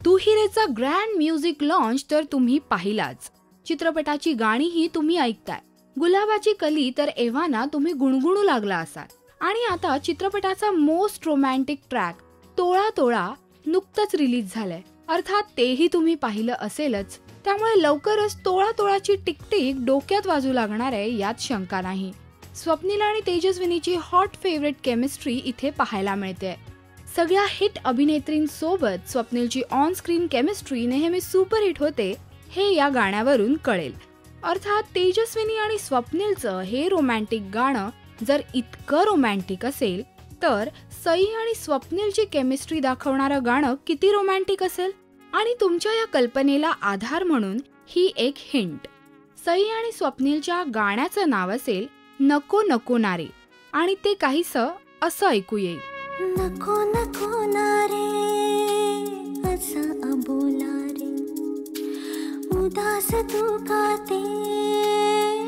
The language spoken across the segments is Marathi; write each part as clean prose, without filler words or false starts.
तू हिरेचा ग्रँड म्युझिक लॉन्च तर तुम्ही पाहिलाच. चित्रपटाची गाणीही तुम्ही ऐकताय. गुलाबाची कली तर एव्हाना तुम्ही गुणगुणू लागला असाल. आणि आता चित्रपटाचा मोस्ट रोमॅन्टिक ट्रॅक तोळा तोळा नुकतंच रिलीज झालंय. अर्थात तेही तुम्ही पाहिलं असेलच. त्यामुळे लवकरच तोळा तोळाची टिकटिक डोक्यात वाजू लागणार आहे यात शंका नाही. स्वप्नील आणि तेजस्विनीची हॉट फेवरेट केमिस्ट्री इथे पाहायला मिळते. सगळ्या हिट अभिनेत्रींसोबत स्वप्नीलची ऑन स्क्रीन केमिस्ट्री नेहमी सुपरहिट होते हे या गाण्यावरून कळेल. अर्थात तेजस्विनी आणि स्वप्नीलचं हे रोमॅन्टिक गाणं जर इतकं रोमॅन्टिक असेल तर सई आणि स्वप्नीलची केमिस्ट्री दाखवणारं गाणं किती रोमॅन्टिक असेल. आणि तुमच्या या कल्पनेला आधार म्हणून ही एक हिंट. सई आणि स्वप्नीलच्या गाण्याचं नाव असेल नको नको नारे आणि ते काहीसं असं ऐकू येईल. नको नको नारे असं अबोला रे, उदास तू काते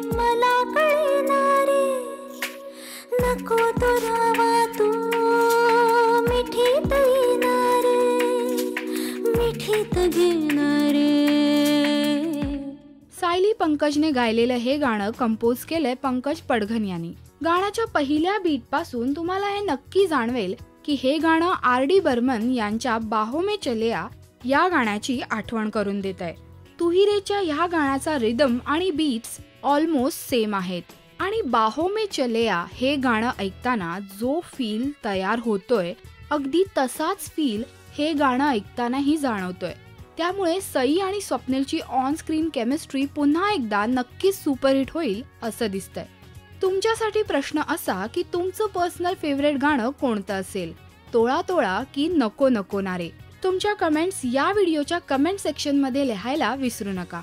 मला कळेना रे, नको तो रावा तू मिठीत येणार रे, मिठीत घेणार रे. सायली पंकजने गायलेलं हे गाणं कंपोज केलंय पंकज पडघन यांनी. गाण्याच्या पहिल्या बीट पासून तुम्हाला हे नक्की जाणवेल की हे गाणं R.D. बर्मन यांच्या बाहों में चलिया या गाण्याची आठवण करून देत आहे. तू ही रेच्या ह्या गाण्याचा रिदम आणि बीट्स ऑलमोस्ट सेम आहेत. आणि बाहों में चलिया हे गाणं ऐकताना जो फील तयार होतोय अगदी तसाच फील हे गाणं ऐकतानाही जाणवतोय. त्यामुळे सई आणि स्वप्नीलची ऑन स्क्रीन केमिस्ट्री पुन्हा एकदा नक्कीच सुपरहिट होईल असं दिसतंय. तुमच्यासाठी प्रश्न असा की तुमचं पर्सनल फेवरेट गाणं कोणतं असेल, तोळा तोळा की नको नको नारे. तुमच्या कमेंट्स या व्हिडिओच्या कमेंट सेक्शन मध्ये लिहायला विसरू नका.